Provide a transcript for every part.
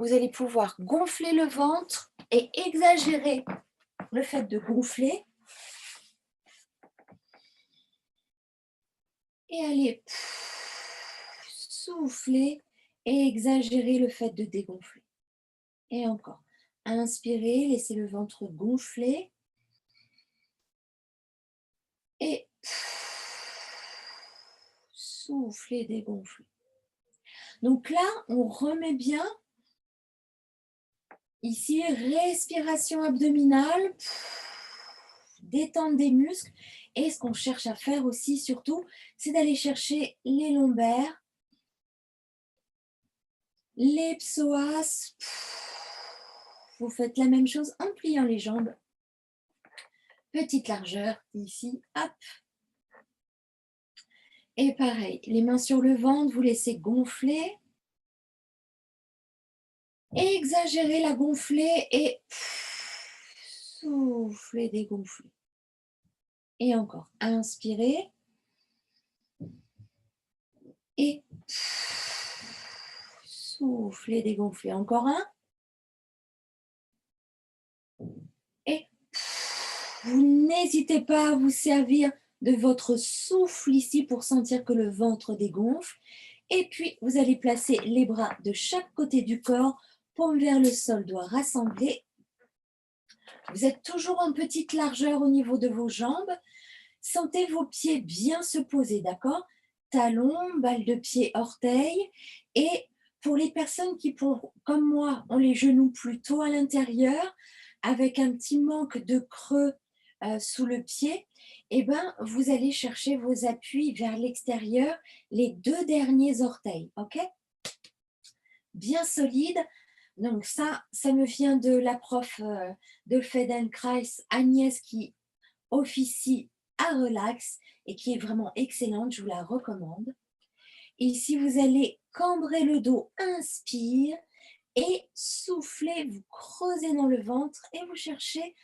vous allez pouvoir gonfler le ventre et exagérer le fait de gonfler. Et allez souffler et exagérer le fait de dégonfler. Et encore. Inspirez, laissez le ventre gonfler. Et souffler, dégonfler. Donc là, on remet bien. Ici, respiration abdominale. Détente des muscles. Et ce qu'on cherche à faire aussi, surtout, c'est d'aller chercher les lombaires, les psoas. Vous faites la même chose en pliant les jambes. Petite largeur ici, hop. Et pareil, les mains sur le ventre, vous laissez gonfler. Exagérez la gonfler et soufflez, dégonflez. Et encore, inspirez. Et soufflez, dégonflez. Encore un. Et vous n'hésitez pas à vous servir de votre souffle ici pour sentir que le ventre dégonfle. Et puis, vous allez placer les bras de chaque côté du corps, paume vers le sol, doigts rassemblés. Vous êtes toujours en petite largeur au niveau de vos jambes. Sentez vos pieds bien se poser, d'accord? Talons, balle de pied, orteils. Et pour les personnes qui, comme moi, ont les genoux plutôt à l'intérieur, avec un petit manque de creux sous le pied, eh ben, vous allez chercher vos appuis vers l'extérieur, les 2 derniers orteils, ok? Bien solide. Donc ça me vient de la prof de Feldenkrais, Agnès, qui officie à Relax et qui est vraiment excellente, je vous la recommande. Ici, vous allez cambrer le dos, inspire et soufflez, vous creusez dans le ventre et vous cherchez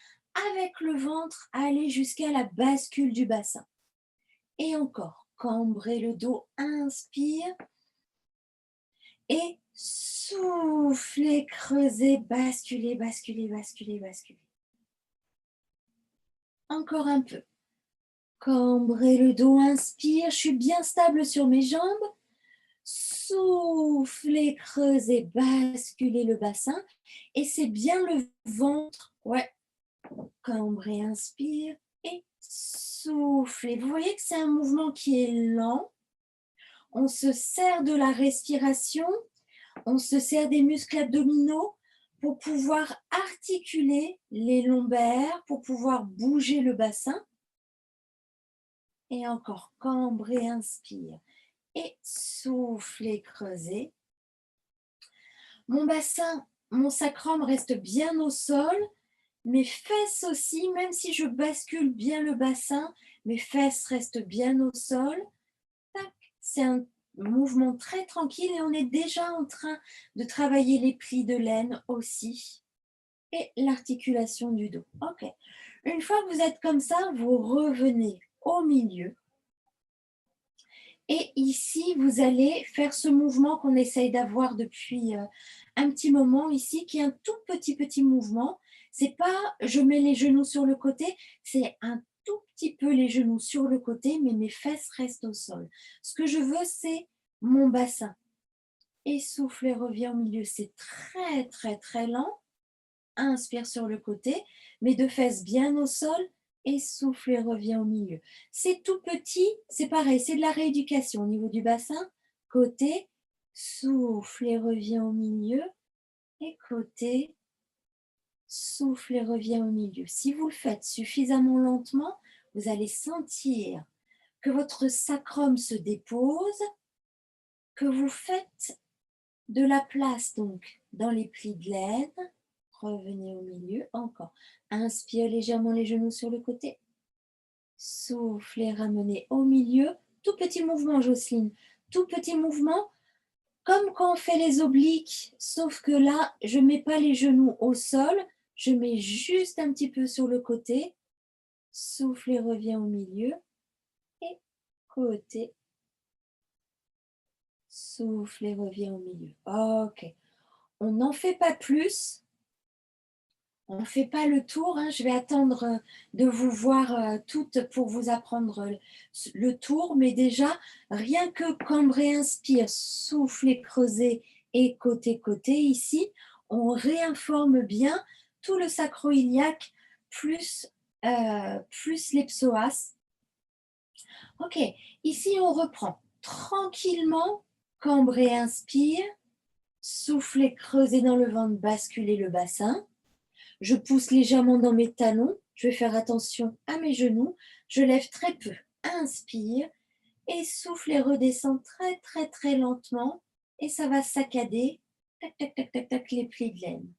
avec le ventre à aller jusqu'à la bascule du bassin. Et encore, cambrez le dos, inspire et soufflez, creusez, basculez, basculez, basculez, basculez. Encore un peu. Cambrez le dos, inspire, je suis bien stable sur mes jambes. Soufflez, creusez, basculez le bassin. Et c'est bien le ventre. Ouais. Cambrez, inspire et soufflez. Vous voyez que c'est un mouvement qui est lent. On se sert de la respiration. On se sert des muscles abdominaux pour pouvoir articuler les lombaires, pour pouvoir bouger le bassin. Et encore, cambrez, inspire. Et soufflez, creusez. Mon bassin, mon sacrum reste bien au sol. Mes fesses aussi, même si je bascule bien le bassin, mes fesses restent bien au sol. C'est un mouvement très tranquille et on est déjà en train de travailler les plis de l'aine aussi et l'articulation du dos. Ok. Une fois que vous êtes comme ça, vous revenez au milieu. Et ici, vous allez faire ce mouvement qu'on essaye d'avoir depuis un petit moment ici, qui est un tout petit mouvement. C'est pas je mets les genoux sur le côté, c'est un tout petit peu les genoux sur le côté, mais mes fesses restent au sol. Ce que je veux, c'est mon bassin. Et souffle et reviens au milieu. C'est très lent. Inspire sur le côté, mes 2 fesses bien au sol. Et souffle et reviens au milieu. C'est tout petit, c'est pareil, c'est de la rééducation au niveau du bassin. Côté, souffle et reviens au milieu. Et côté, souffle et reviens au milieu. Si vous le faites suffisamment lentement, vous allez sentir que votre sacrum se dépose, que vous faites de la place donc dans les plis de l'aine. Revenez au milieu, encore. Inspire légèrement les genoux sur le côté. Soufflez, ramenez au milieu. Tout petit mouvement, Jocelyne. Tout petit mouvement, comme quand on fait les obliques, sauf que là, je ne mets pas les genoux au sol, je mets juste un petit peu sur le côté. Soufflez, reviens au milieu. Et côté. Soufflez, reviens au milieu. Ok. On n'en fait pas plus. On ne fait pas le tour, hein. Je vais attendre de vous voir toutes pour vous apprendre le tour. Mais déjà, rien que cambrer, inspire, souffler, creuser et côté-côté ici, on réinforme bien tout le sacro-iliaque plus les psoas. Ok, ici on reprend tranquillement, cambrer, inspire, souffler, creuser dans le ventre, basculer le bassin. Je pousse légèrement dans mes talons. Je vais faire attention à mes genoux. Je lève très peu. Inspire et souffle et redescend très, très, très lentement. Et ça va saccader. Tac, tac, tac, tac, tac, les plis de laine.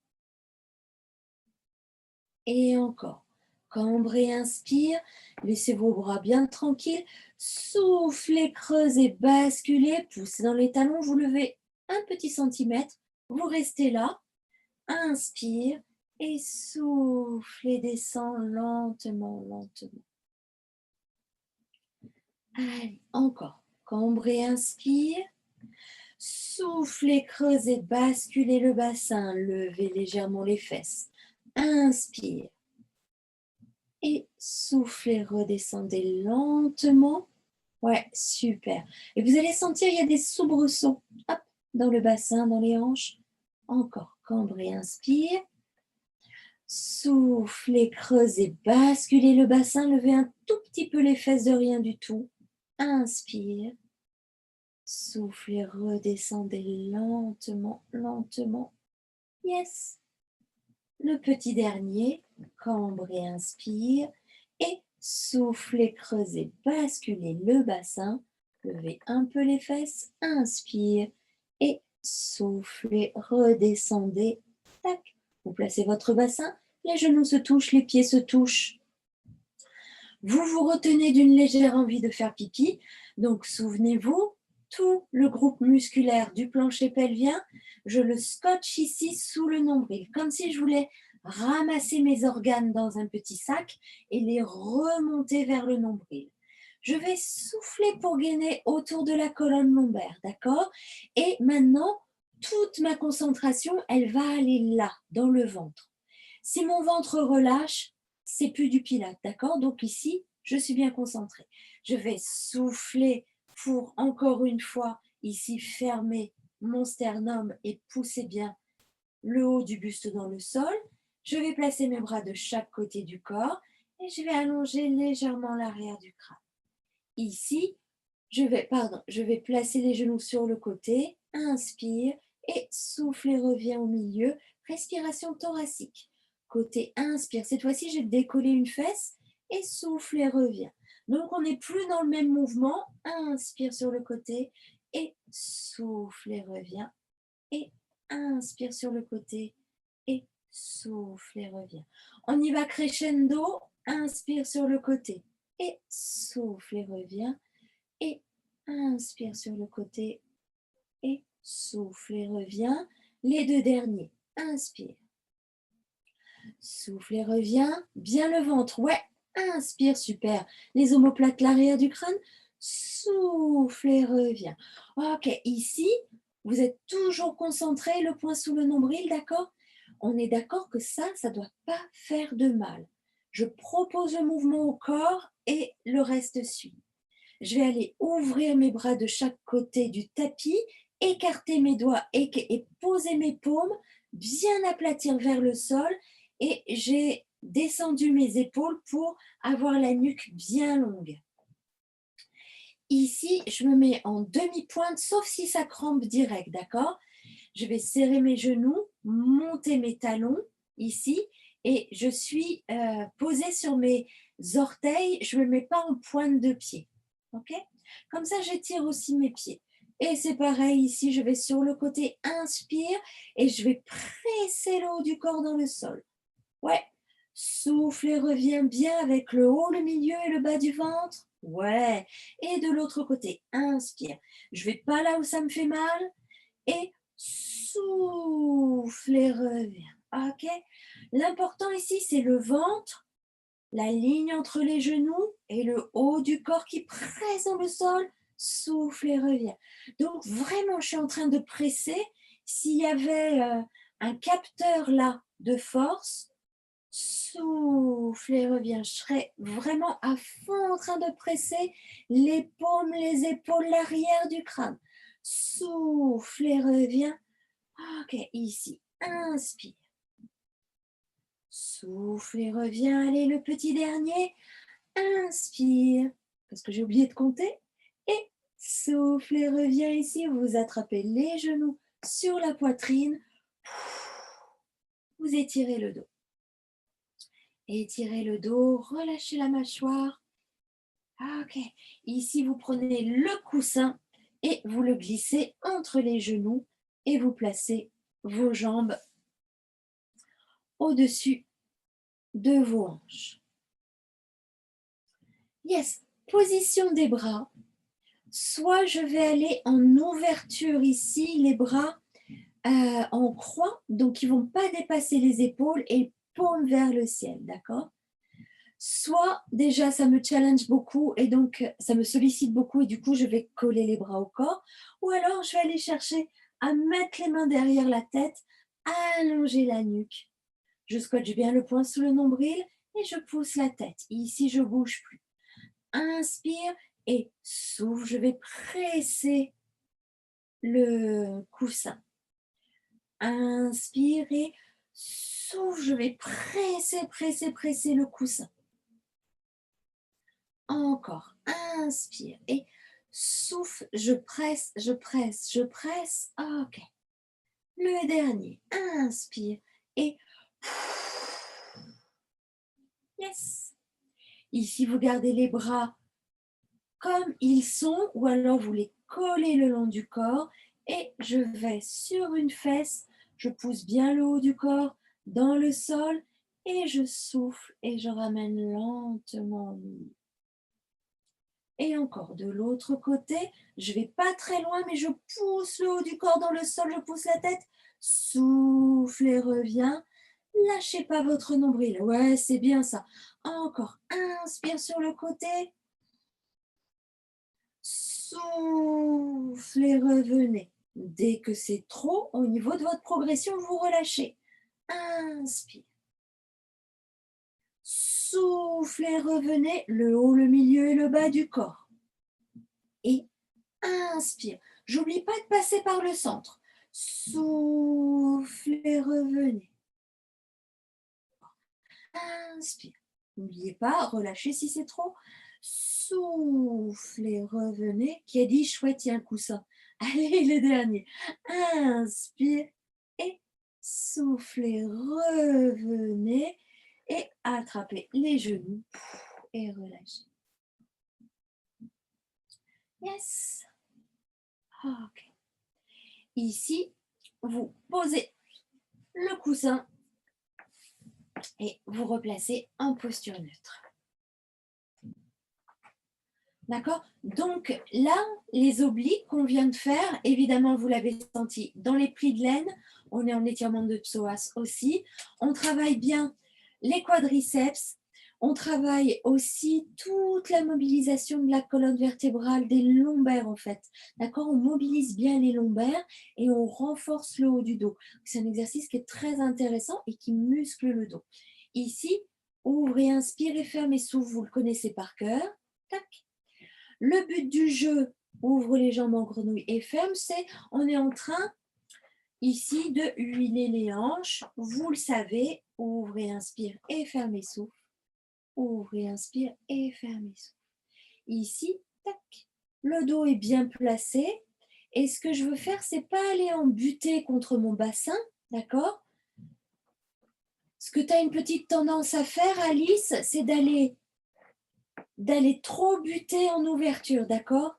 Et encore. Cambrez, inspire. Laissez vos bras bien tranquilles. Soufflez, creusez, basculez. Poussez dans les talons. Vous levez un petit centimètre. Vous restez là. Inspire. Et souffle et descend lentement, lentement. Allez, encore. Cambrez, inspire. Soufflez, creusez, basculez le bassin. Levez légèrement les fesses. Inspire. Et soufflez, redescendez lentement. Ouais, super. Et vous allez sentir, il y a des soubresauts. Hop, dans le bassin, dans les hanches. Encore. Cambrez, inspire. Soufflez, creusez, basculez le bassin, levez un tout petit peu les fesses de rien du tout. Inspire. Soufflez, redescendez lentement, lentement. Yes. Le petit dernier, cambrez, inspire. Et soufflez, creusez, basculez le bassin. Levez un peu les fesses. Inspire. Et soufflez, redescendez. Tac. Vous placez votre bassin. Les genoux se touchent, les pieds se touchent. Vous vous retenez d'une légère envie de faire pipi. Donc, souvenez-vous, tout le groupe musculaire du plancher pelvien, je le scotche ici sous le nombril, comme si je voulais ramasser mes organes dans un petit sac et les remonter vers le nombril. Je vais souffler pour gainer autour de la colonne lombaire, d'accord? Et maintenant, toute ma concentration, elle va aller là, dans le ventre. Si mon ventre relâche, c'est plus du pilate, d'accord? Donc ici, je suis bien concentrée. Je vais souffler pour encore une fois ici fermer mon sternum et pousser bien le haut du buste dans le sol. Je vais placer mes bras de chaque côté du corps et je vais allonger légèrement l'arrière du crâne. Ici, je vais placer les genoux sur le côté, inspire et souffle et reviens au milieu, respiration thoracique. Côté inspire, cette fois-ci, j'ai décollé une fesse et souffle et reviens. Donc, on n'est plus dans le même mouvement, inspire sur le côté et souffle et reviens et inspire sur le côté et souffle et reviens. On y va crescendo, inspire sur le côté et souffle et reviens et inspire sur le côté et souffle et reviens. Les deux derniers, inspire, souffle et reviens, bien le ventre, ouais, inspire, super, les omoplates, l'arrière du crâne, souffle et reviens. Ok, ici, vous êtes toujours concentré, le poing sous le nombril, d'accord? On est d'accord que ça ne doit pas faire de mal. Je propose le mouvement au corps et le reste suit. Je vais aller ouvrir mes bras de chaque côté du tapis, écarter mes doigts et poser mes paumes, bien aplatir vers le sol et j'ai descendu mes épaules pour avoir la nuque bien longue. Ici, je me mets en demi-pointe, sauf si ça crampe direct, d'accord? Je vais serrer mes genoux, monter mes talons ici et je suis posée sur mes orteils, je ne me mets pas en pointe de pied. Ok? Comme ça, j'étire aussi mes pieds. Et c'est pareil ici, je vais sur le côté, inspire et je vais presser le haut du corps dans le sol. Ouais. Souffle et reviens bien avec le haut, le milieu et le bas du ventre. Ouais. Et de l'autre côté, inspire. Je vais pas là où ça me fait mal et souffle et reviens. Ok? L'important ici, c'est le ventre, la ligne entre les genoux et le haut du corps qui presse dans le sol. Souffle et reviens. Donc vraiment, je suis en train de presser. s'il y avait un capteur là de force, souffle et reviens. Je serais vraiment à fond en train de presser les paumes, les épaules, l'arrière du crâne. Souffle et reviens. Ok, ici, inspire. Souffle et reviens. Allez, le petit dernier. Inspire, parce que j'ai oublié de compter. Et souffle et reviens ici. Vous attrapez les genoux sur la poitrine. Vous étirez le dos. Étirez le dos, relâchez la mâchoire. Ok. Ici, vous prenez le coussin et vous le glissez entre les genoux et vous placez vos jambes au-dessus de vos hanches. Yes. Position des bras. Soit je vais aller en ouverture ici, les bras en croix, donc ils ne vont pas dépasser les épaules et paume vers le ciel, d'accord? Soit déjà ça me challenge beaucoup et donc ça me sollicite beaucoup et du coup je vais coller les bras au corps, ou alors je vais aller chercher à mettre les mains derrière la tête, allonger la nuque. Je scotche bien le poing sous le nombril et je pousse la tête. Ici je ne bouge plus. Inspire et souffle, je vais presser le coussin. Inspire et souffle, je vais presser le coussin. Encore, inspire et souffle, je presse. Ok. Le dernier, inspire et yes. Ici, vous gardez les bras comme ils sont ou alors vous les collez le long du corps et je vais sur une fesse, je pousse bien le haut du corps dans le sol et je souffle et je ramène lentement au milieu. Et encore de l'autre côté, je ne vais pas très loin, mais je pousse le haut du corps dans le sol, je pousse la tête, souffle et reviens. Lâchez pas votre nombril. Ouais, c'est bien ça. Encore, inspire sur le côté. Souffle et revenez. Dès que c'est trop, au niveau de votre progression, vous relâchez. Inspire. Souffle et revenez le haut, le milieu et le bas du corps. Et inspire. J'oublie pas de passer par le centre. Souffle et revenez. Inspire. N'oubliez pas, relâchez si c'est trop. Souffle et revenez. Qui a dit chouette, il y a un coussin. Allez, le dernier. Inspire et souffle et revenez. Et attrapez les genoux et relâchez. Yes. Ok. Ici, vous posez le coussin et vous replacez en posture neutre. D'accord? Donc là, les obliques qu'on vient de faire, évidemment, vous l'avez senti dans les plis de laine, on est en étirement de psoas aussi. On travaille bien les quadriceps, on travaille aussi toute la mobilisation de la colonne vertébrale, des lombaires en fait. D'accord? On mobilise bien les lombaires et on renforce le haut du dos. C'est un exercice qui est très intéressant et qui muscle le dos. Ici, ouvrez, inspirez, fermez, souffle, vous le connaissez par cœur. Tac. Le but du jeu, ouvre les jambes en grenouille et ferme, c'est on est en train ici de huiler les hanches. Vous le savez, ouvrez, inspire et fermez, souffle. Ouvrez, inspire et fermez, souffle. Ici, tac, le dos est bien placé. Et ce que je veux faire, c'est pas aller en butée contre mon bassin, d'accord? Ce que tu as une petite tendance à faire, Alice, c'est d'aller trop buter en ouverture, d'accord?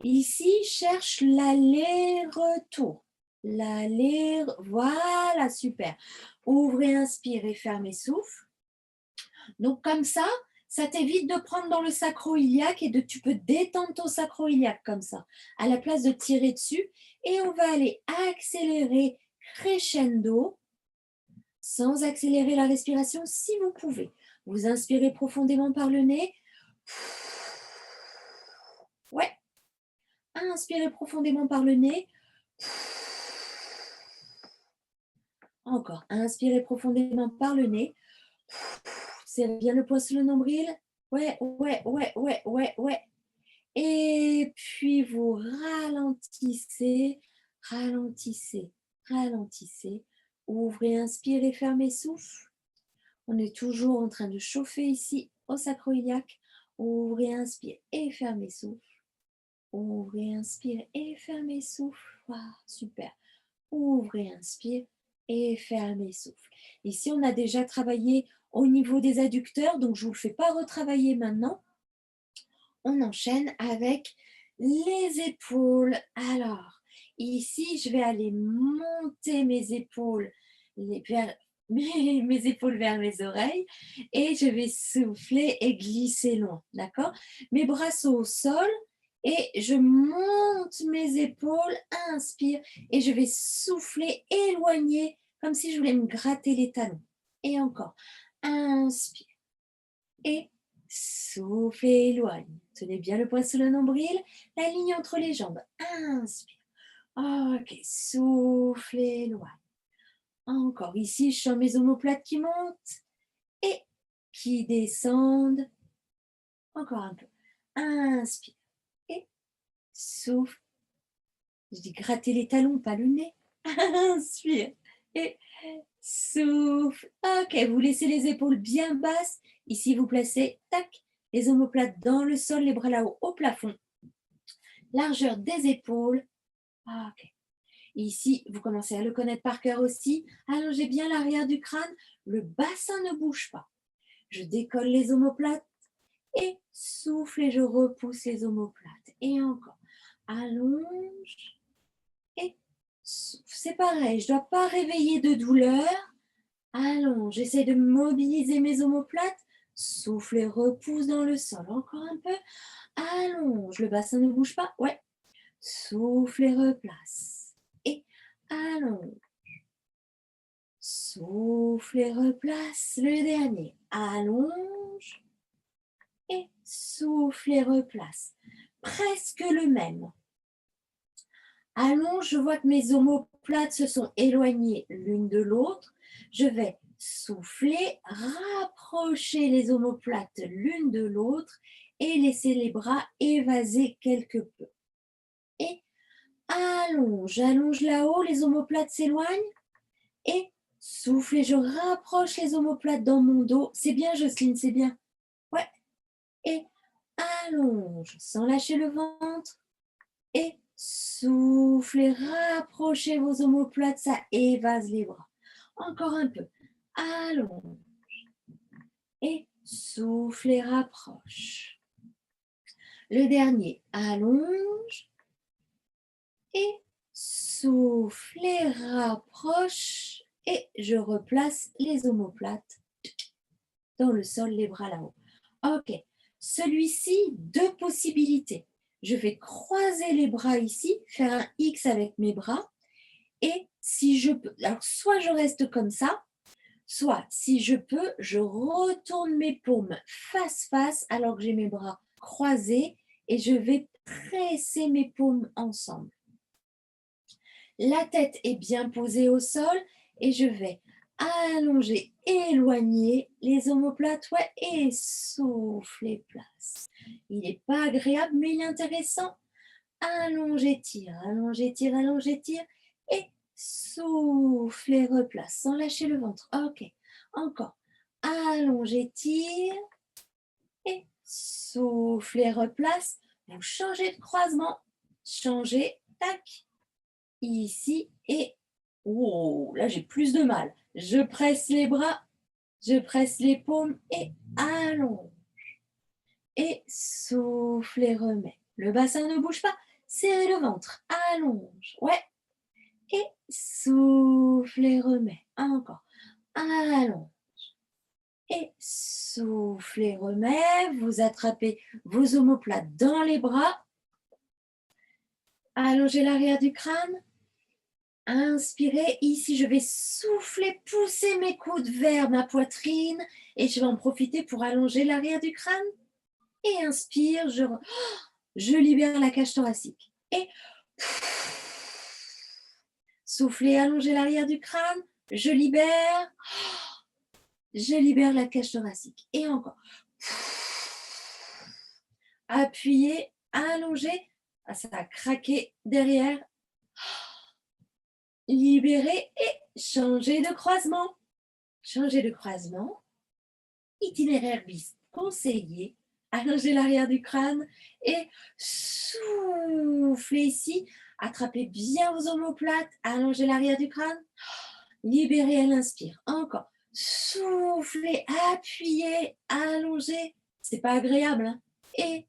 Ici, cherche l'aller-retour. Voilà, super. Ouvrez, inspirez, fermez, souffle. Donc comme ça t'évite de prendre dans le sacro-iliaque et tu peux détendre ton sacro-iliaque comme ça, à la place de tirer dessus. Et on va aller accélérer crescendo, sans accélérer la respiration si vous pouvez. Vous inspirez profondément par le nez. Ouais. Inspirez profondément par le nez. Encore. Inspirez profondément par le nez. Serrez bien le poing sur le nombril. Ouais, ouais, ouais, ouais, ouais, ouais. Et puis vous ralentissez, ralentissez, ralentissez. Ouvrez, inspirez, fermez, souffle. On est toujours en train de chauffer ici au sacro-iliaque. Ouvrez, inspire et fermez, souffle. Ouvrez, inspire et fermez, souffle. Wow, super. Ouvrez, inspire et fermez, souffle. Ici, on a déjà travaillé au niveau des adducteurs, donc je ne vous le fais pas retravailler maintenant. On enchaîne avec les épaules. Alors, ici, je vais aller monter mes épaules vers mes épaules vers mes oreilles et je vais souffler et glisser loin, d'accord? Mes bras sont au sol et je monte mes épaules, inspire et je vais souffler, éloigner comme si je voulais me gratter les talons. Et encore, inspire et souffle et éloigne. Tenez bien le poing sur le nombril, la ligne entre les jambes. Inspire. Ok, souffle et éloigne. Encore ici, je sens mes omoplates qui montent et qui descendent. Encore un peu. Inspire et souffle. Je dis gratter les talons, pas le nez. Inspire et souffle. Ok, vous laissez les épaules bien basses. Ici, vous placez, tac, les omoplates dans le sol, les bras là-haut au plafond. Largeur des épaules. Ok. Ici, vous commencez à le connaître par cœur aussi. Allongez bien l'arrière du crâne. Le bassin ne bouge pas. Je décolle les omoplates et souffle et je repousse les omoplates. Et encore. Allonge et souffle. C'est pareil, je ne dois pas réveiller de douleur. Allonge, j'essaie de mobiliser mes omoplates. Souffle et repousse dans le sol. Encore un peu. Allonge, le bassin ne bouge pas. Ouais. Souffle et replace. Et allonge. Souffle et replace. Le dernier. Allonge. Et souffle et replace. Presque le même. Allonge, je vois que mes omoplates se sont éloignées l'une de l'autre. Je vais souffler, rapprocher les omoplates l'une de l'autre et laisser les bras évaser quelque peu. Et allonge, j'allonge là-haut, les omoplates s'éloignent et souffle et je rapproche les omoplates dans mon dos. C'est bien, Jocelyne, c'est bien. Ouais. Et allonge, sans lâcher le ventre. Et souffle et rapprochez vos omoplates, ça évase les bras. Encore un peu. Allonge. Et souffle et rapproche. Le dernier, allonge. Et souffle et rapproche. Et je replace les omoplates dans le sol, les bras là-haut. Ok. Celui-ci, deux possibilités. Je vais croiser les bras ici, faire un X avec mes bras. Et si je peux, alors soit je reste comme ça, soit si je peux, je retourne mes paumes face-face alors que j'ai mes bras croisés et je vais presser mes paumes ensemble. La tête est bien posée au sol et je vais allonger, éloigner les omoplates, ouais, et souffler place. Il n'est pas agréable, mais il est intéressant. Allonge, étire, allonge, étire, allonge, étire et souffle et replace sans lâcher le ventre. Ok, encore. Allonge, étire et souffle et replace. Vous changez de croisement. Changez, tac, ici et oh, là j'ai plus de mal. Je presse les bras, je presse les paumes et allonge. Et souffle et remets. Le bassin ne bouge pas. Serrez le ventre. Allonge. Ouais. Et souffle et remets. Encore. Allonge. Et souffle et remets. Vous attrapez vos omoplates dans les bras. Allongez l'arrière du crâne. Inspirez. Ici, je vais souffler, pousser mes coudes vers ma poitrine. Et je vais en profiter pour allonger l'arrière du crâne. Et inspire, je libère la cage thoracique. Et soufflez, allongez l'arrière du crâne. Je libère. Je libère la cage thoracique. Et encore. Appuyez, allongez. Ah, ça a craqué derrière. Libérez et changez de croisement. Changez de croisement. Itinéraire bis conseillé. Allongez l'arrière du crâne et soufflez ici. Attrapez bien vos omoplates. Allongez l'arrière du crâne. Libérez, elle inspire. Encore. Soufflez, appuyez, allongez. C'est pas agréable. Hein? Et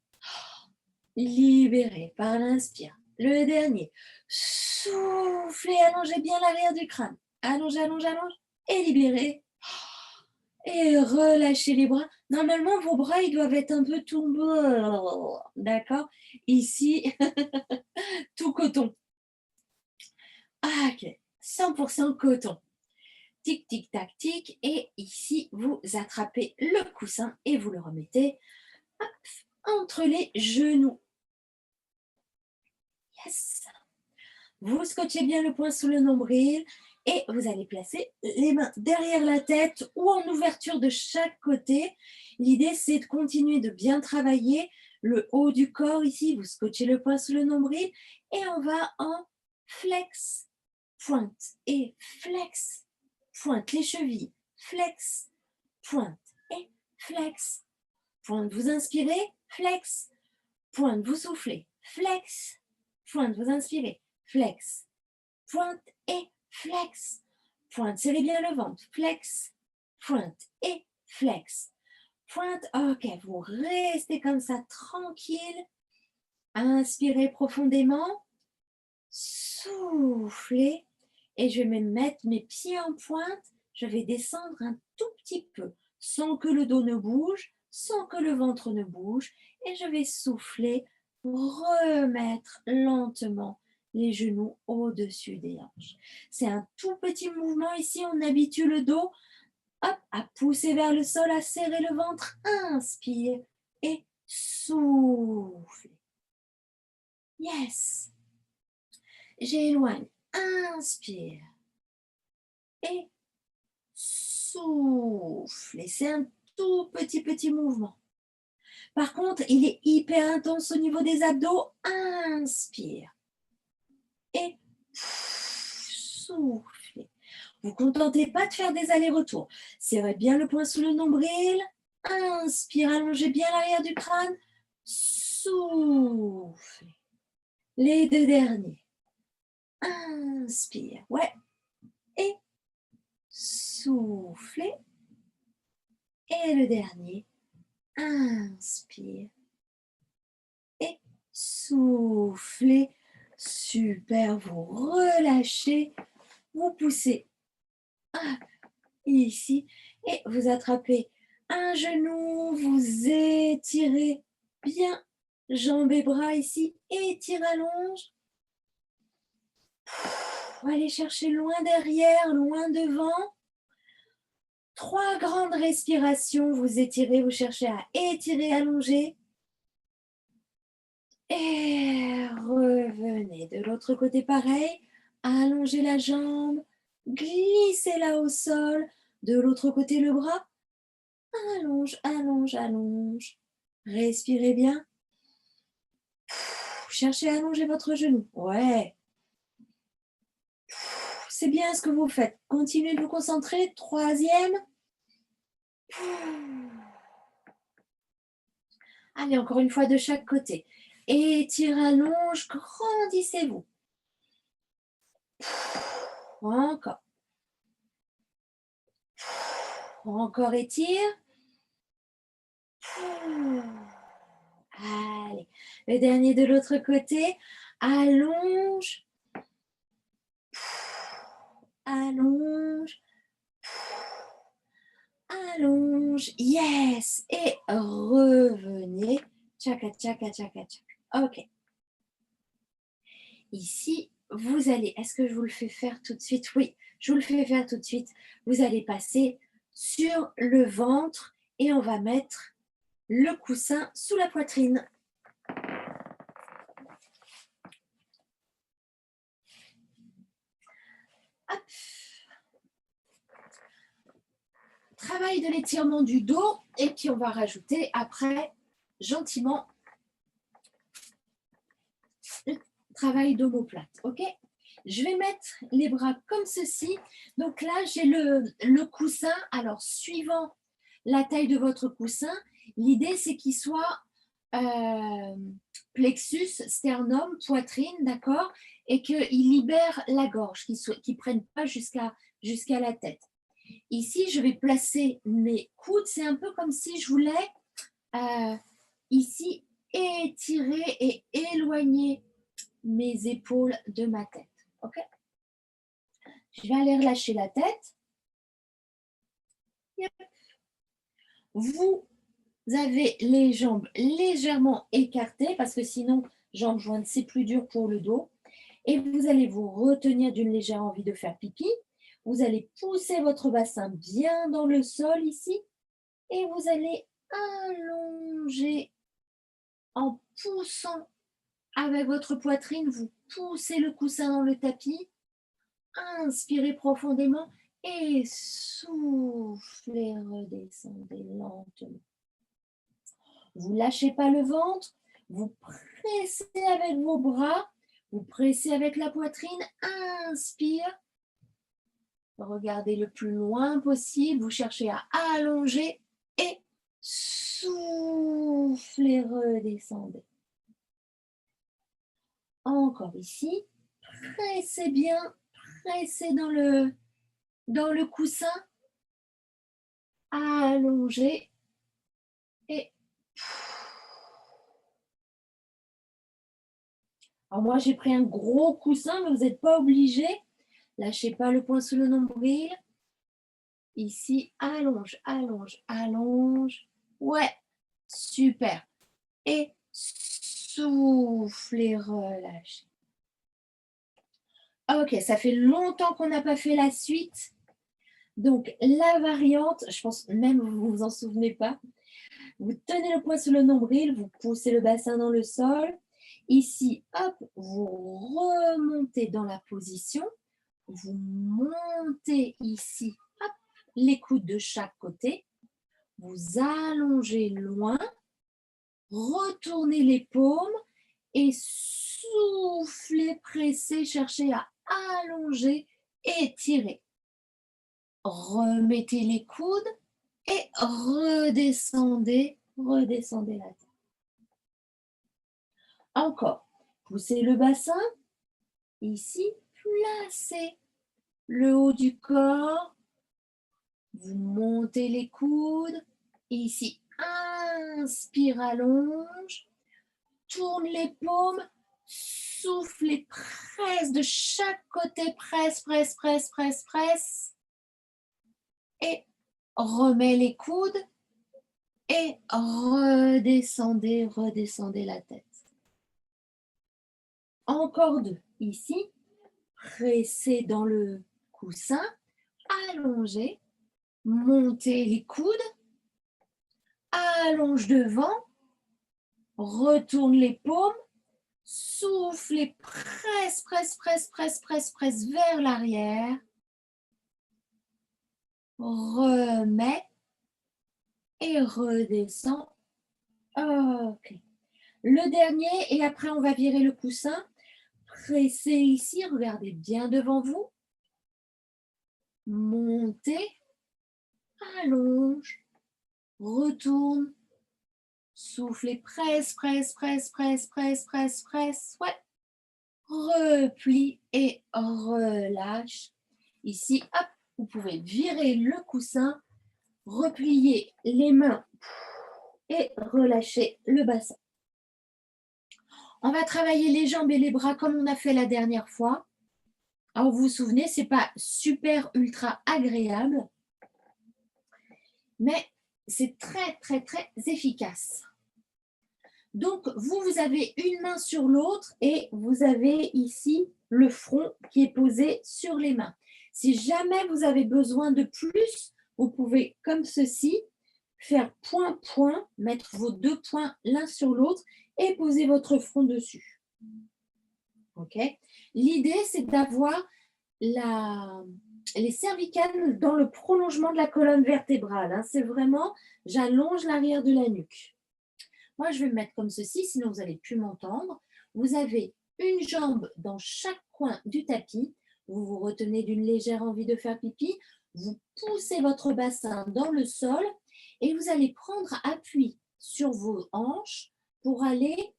libérez par l'inspire. Le dernier. Soufflez, allongez bien l'arrière du crâne. Allongez, allongez, allongez. Et libérez. Et relâchez les bras. Normalement, vos bras, ils doivent être un peu tout... D'accord? Ici, tout coton. Ah, ok. 100% coton. Tic, tic, tac, tic. Et ici, vous attrapez le coussin et vous le remettez hop, entre les genoux. Yes. Vous scotchez bien le poing sous le nombril et vous allez placer les mains derrière la tête ou en ouverture de chaque côté. L'idée, c'est de continuer de bien travailler le haut du corps ici. Vous scotchez le poing sous le nombril et on va en flex, pointe et flex, pointe les chevilles, flex, pointe et flex, pointe. Vous inspirez, flex, pointe. Vous soufflez, flex, pointe. Vous inspirez, flex, pointe et flex. Pointe, serrez bien le ventre, flex, pointe et flex. Pointe, ok, vous restez comme ça tranquille. Inspirez profondément, soufflez et je vais mettre mes pieds en pointe. Je vais descendre un tout petit peu sans que le dos ne bouge, sans que le ventre ne bouge et je vais souffler pour remettre lentement les genoux au-dessus des hanches. C'est un tout petit mouvement ici, on habitue le dos hop, à pousser vers le sol, à serrer le ventre. Inspire et souffle. Yes. J'éloigne. Inspire et souffle. Et c'est un tout petit mouvement. Par contre, il est hyper intense au niveau des abdos. Inspire et souffle. Vous ne contentez pas de faire des allers-retours. Serrez bien le poing sous le nombril. Inspire, allongez bien l'arrière du crâne. Souffle. Les deux derniers. Inspire. Ouais. Et soufflez. Et le dernier. Inspire. Et soufflez. Super. Vous relâchez. Vous poussez ici. Et vous attrapez un genou. Vous étirez bien. Jambes et bras ici. Étire, allonge. Allez chercher loin derrière, loin devant. 3 grandes respirations. Vous étirez, vous cherchez à étirer, allonger. Et revenez de l'autre côté pareil. Allongez la jambe. Glissez-la au sol. De l'autre côté le bras. Allonge, allonge, allonge. Respirez bien. Cherchez à allonger votre genou. Ouais. C'est bien ce que vous faites. Continuez de vous concentrer. 3e. Allez, encore une fois de chaque côté. Étire, allonge, grandissez-vous. Encore. Encore étire. Allez, le dernier de l'autre côté. Allonge. Allonge. Allonge. Yes. Et revenez. Tchaka, tchaka, tchaka, tchaka. Ok. Ici, vous allez, est-ce que je vous le fais faire tout de suite? Oui, je vous le fais faire tout de suite. Vous allez passer sur le ventre et on va mettre le coussin sous la poitrine. Hop. travail de l'étirement du dos et puis on va rajouter après gentiment le travail d'omoplate. Ok? Je vais mettre les bras comme ceci. Donc là, j'ai le coussin. Alors, suivant la taille de votre coussin, l'idée, c'est qu'il soit plexus, sternum, poitrine, d'accord? Et qu'il libère la gorge, qu'il ne prenne pas jusqu'à la tête. Ici, je vais placer mes coudes. C'est un peu comme si je voulais ici étirer et éloigner mes épaules de ma tête. Ok? Je vais aller relâcher la tête. Yep. Vous avez les jambes légèrement écartées parce que sinon, jambes jointes, c'est plus dur pour le dos. Et vous allez vous retenir d'une légère envie de faire pipi. Vous allez pousser votre bassin bien dans le sol ici. Et vous allez allonger en poussant avec votre poitrine. Vous poussez le coussin dans le tapis. Inspirez profondément et soufflez, redescendez lentement. Vous ne lâchez pas le ventre, vous pressez avec vos bras, vous pressez avec la poitrine, inspire. Regardez le plus loin possible, vous cherchez à allonger et soufflez, redescendez. Encore ici, pressez bien, pressez dans le coussin, allongez et alors moi j'ai pris un gros coussin, mais vous n'êtes pas obligé. Lâchez pas le poing sous le nombril. Ici, allonge, allonge, allonge. Ouais, super. Et soufflez, relâchez. Ok, ça fait longtemps qu'on n'a pas fait la suite. Donc, la variante, je pense même vous ne vous en souvenez pas. Vous tenez le poing sous le nombril, vous poussez le bassin dans le sol. Ici, hop, vous remontez dans la position. Vous montez ici, hop, les coudes de chaque côté. Vous allongez loin. Retournez les paumes et soufflez, pressez, cherchez à allonger, étirer. Remettez les coudes et redescendez la tête. Encore, poussez le bassin. Ici, placez le haut du corps. Vous montez les coudes. Ici, inspire, allonge. Tourne les paumes. Soufflez, presse de chaque côté. Presse, presse, presse, presse, presse. Et remets les coudes. Et redescendez la tête. Encore deux. Ici, pressez dans le coussin, allongez, montez les coudes, allonge devant, retourne les paumes, soufflez, presse, presse, presse, presse, presse, presse vers l'arrière, remets et redescend. Ok. Le dernier, et après on va virer le coussin. Pressez ici, regardez bien devant vous. Montez, allonge, retourne, soufflez, presse, presse, presse, presse, presse, presse, presse. Ouais. Replie et relâche. Ici, hop, vous pouvez virer le coussin, replier les mains et relâcher le bassin. On va travailler les jambes et les bras comme on a fait la dernière fois. Alors, vous vous souvenez, ce n'est pas super ultra agréable, mais c'est très, très, très efficace. Donc, vous avez une main sur l'autre et vous avez ici le front qui est posé sur les mains. Si jamais vous avez besoin de plus, vous pouvez, comme ceci, faire point-point, mettre vos deux poings l'un sur l'autre et poser votre front dessus. Ok ? L'idée, c'est d'avoir les cervicales dans le prolongement de la colonne vertébrale, hein. C'est vraiment, j'allonge l'arrière de la nuque. Moi, je vais me mettre comme ceci, sinon vous n'allez plus m'entendre. Vous avez une jambe dans chaque coin du tapis. Vous vous retenez d'une légère envie de faire pipi. Vous poussez votre bassin dans le sol et vous allez prendre appui sur vos hanches pour aller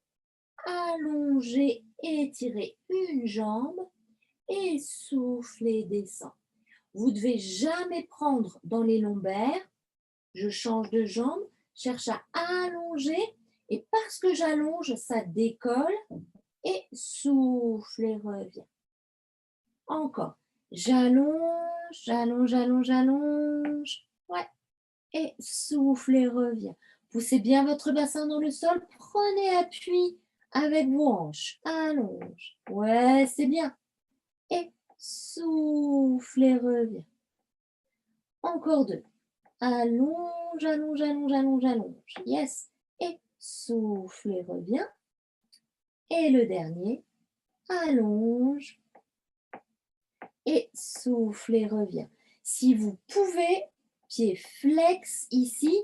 allonger, étirer une jambe et souffler, descendre. Vous ne devez jamais prendre dans les lombaires. Je change de jambe, cherche à allonger et parce que j'allonge, ça décolle et souffle et revient. Encore. J'allonge, j'allonge, j'allonge, j'allonge. Ouais. Et souffle et revient. Poussez bien votre bassin dans le sol. Prenez appui avec vos hanches. Allonge. Ouais, c'est bien. Et souffle et revient. Encore deux. Allonge, allonge, allonge, allonge, allonge. Yes. Et souffle et revient. Et le dernier. Allonge. Et souffle et revient. Si vous pouvez, pied flex ici,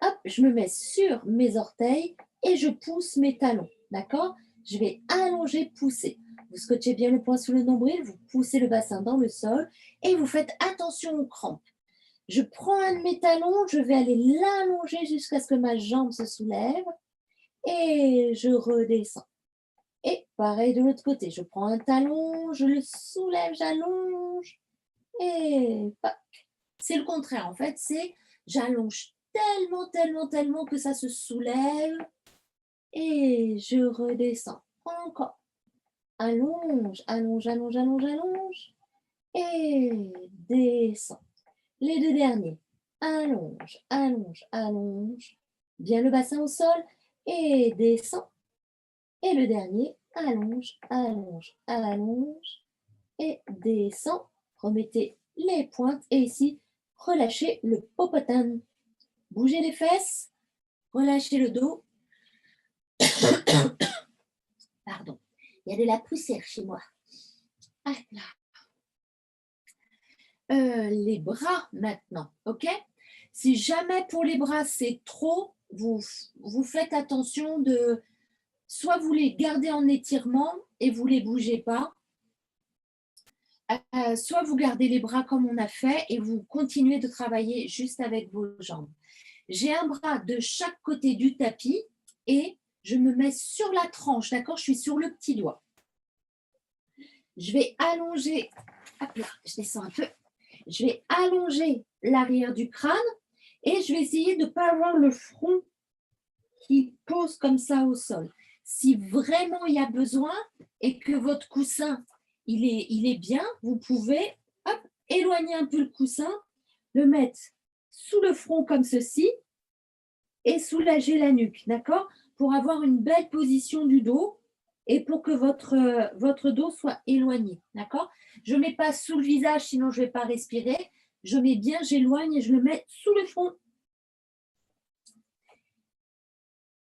hop, je me mets sur mes orteils et je pousse mes talons. D'accord? Je vais allonger, pousser. Vous scotchez bien le poing sous le nombril, vous poussez le bassin dans le sol et vous faites attention aux crampes. Je prends un de mes talons, je vais aller l'allonger jusqu'à ce que ma jambe se soulève et je redescends. Et pareil de l'autre côté, je prends un talon, je le soulève, j'allonge et hop. C'est le contraire en fait, c'est j'allonge tellement, tellement, tellement que ça se soulève et je redescends. Encore. Allonge, allonge, allonge, allonge, allonge et descends. Les deux derniers. Allonge, allonge, allonge. Bien le bassin au sol et descend. Et le dernier, allonge, allonge, allonge et descend. Remettez les pointes et ici, relâchez le popotin. Bougez les fesses, relâchez le dos. Pardon, il y a de la poussière chez moi. Ah, là. Les bras maintenant, ok? Si jamais pour les bras c'est trop, vous faites attention de soit vous les gardez en étirement et vous les bougez pas, soit vous gardez les bras comme on a fait et vous continuez de travailler juste avec vos jambes. J'ai un bras de chaque côté du tapis et je me mets sur la tranche, d'accord? Je suis sur le petit doigt. Je vais allonger, hop là, je descends un peu. Je vais allonger l'arrière du crâne et je vais essayer de ne pas avoir le front qui pose comme ça au sol. Si vraiment il y a besoin et que votre coussin, il est bien, vous pouvez hop, éloigner un peu le coussin, le mettre sous le front comme ceci et soulager la nuque, d'accord? Pour avoir une belle position du dos et pour que votre dos soit éloigné, d'accord? Je ne mets pas sous le visage, sinon je ne vais pas respirer. Je mets bien, j'éloigne et je le mets sous le front.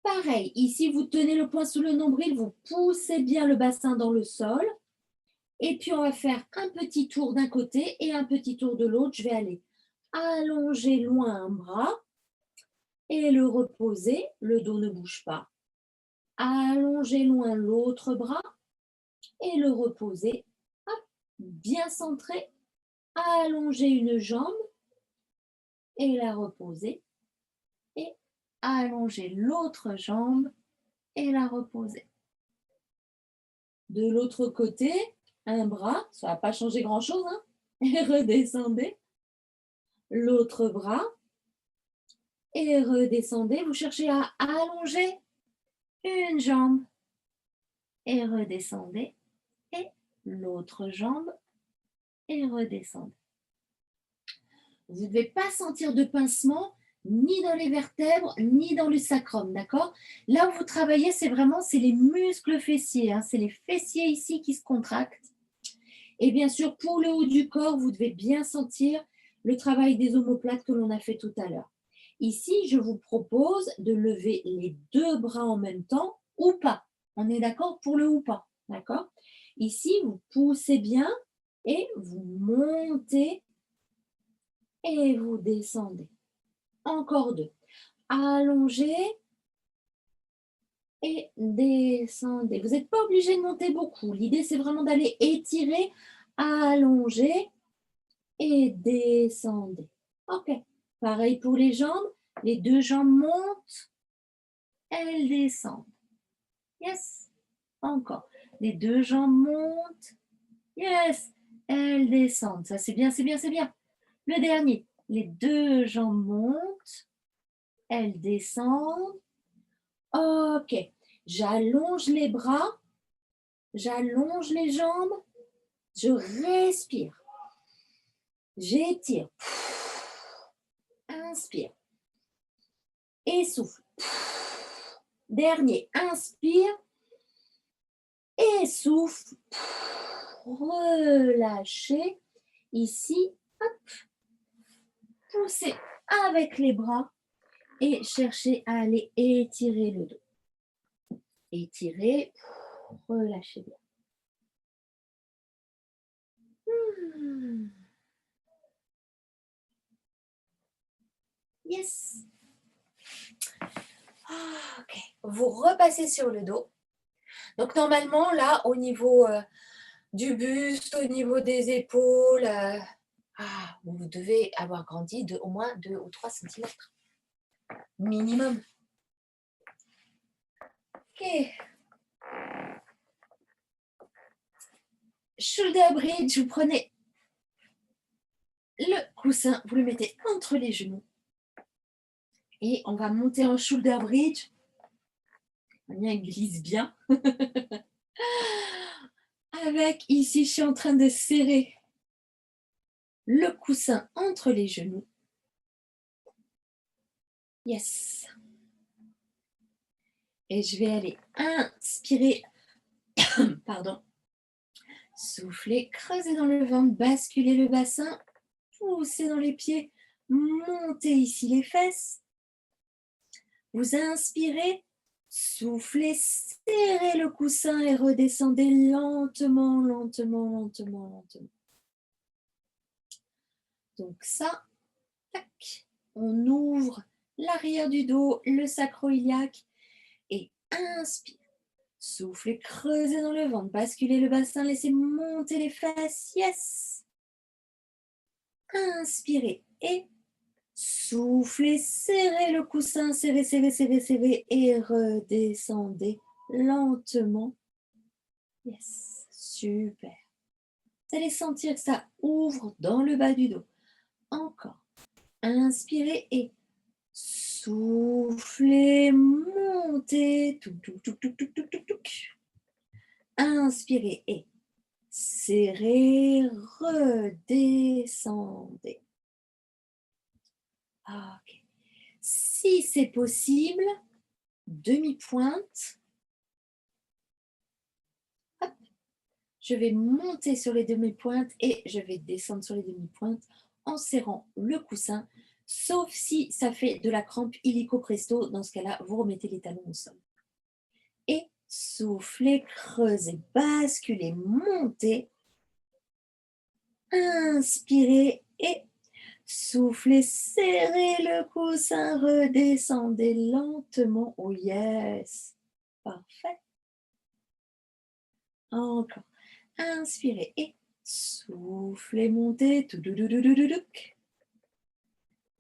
Pareil, ici, vous tenez le poing sous le nombril, vous poussez bien le bassin dans le sol. Et puis, on va faire un petit tour d'un côté et un petit tour de l'autre. Je vais aller allonger loin un bras et le reposer. Le dos ne bouge pas. Allonger loin l'autre bras et le reposer. Hop, bien centré. Allonger une jambe et la reposer. Et allonger l'autre jambe et la reposer. De l'autre côté, un bras, ça ne va pas changer grand-chose, hein, et redescendez. L'autre bras et redescendez. Vous cherchez à allonger une jambe et redescendez. Et l'autre jambe et redescendez. Vous ne devez pas sentir de pincement ni dans les vertèbres, ni dans le sacrum, d'accord? Là où vous travaillez, c'est les muscles fessiers, hein, c'est les fessiers ici qui se contractent. Et bien sûr, pour le haut du corps, vous devez bien sentir le travail des omoplates que l'on a fait tout à l'heure. Ici, je vous propose de lever les deux bras en même temps ou pas. On est d'accord pour le ou pas, d'accord? Ici, vous poussez bien et vous montez et vous descendez. Encore 2. Allongez et descendez. Vous n'êtes pas obligé de monter beaucoup. L'idée, c'est vraiment d'aller étirer, allonger et descendez. OK. Pareil pour les jambes. Les 2 jambes montent, elles descendent. Yes. Encore. Les 2 jambes montent. Yes. Elles descendent. Ça, c'est bien, c'est bien, c'est bien. Le dernier. Les 2 jambes montent, elles descendent. OK. J'allonge les bras, j'allonge les jambes, je respire. J'étire. Inspire. Et souffle. Dernier, inspire. Et souffle. Relâchez. Ici, hop. Poussez avec les bras et cherchez à aller étirer le dos. Étirez, relâchez bien. Yes. OK. Vous repassez sur le dos. Donc normalement, là, au niveau du buste, au niveau des épaules, vous devez avoir grandi de au moins 2 ou 3 centimètres. Minimum. OK. Shoulder bridge, vous prenez le coussin, vous le mettez entre les genoux. Et on va monter en shoulder bridge. Le mien glisse bien. Avec, ici, je suis en train de serrer le coussin entre les genoux. Yes. Et je vais aller inspirer. Pardon. Soufflez, creusez dans le ventre, basculez le bassin, poussez dans les pieds, montez ici les fesses. Vous inspirez, soufflez, serrez le coussin et redescendez lentement, lentement, lentement, lentement. Donc ça, tac, on ouvre l'arrière du dos, le sacro-iliaque et inspire. Soufflez, creusez dans le ventre, basculez le bassin, laissez monter les fesses, yes. Inspirez et soufflez, serrez le coussin, serrez, serrez, serrez, serrez et redescendez lentement. Yes, super. Vous allez sentir que ça ouvre dans le bas du dos. Encore. Inspirez et soufflez, montez. Touc, touc, touc, touc, touc, touc, touc, touc. Inspirez et serrez, redescendez. Ok. Si c'est possible, demi-pointe. Hop. Je vais monter sur les demi-pointes et je vais descendre sur les demi-pointes en serrant le coussin, sauf si ça fait de la crampe illico presto. Dans ce cas-là, vous remettez les talons au sol. Et soufflez, creusez, basculez, montez. Inspirez et soufflez, serrez le coussin, redescendez lentement. Oh yes, parfait. Encore. Inspirez et soufflez, montez.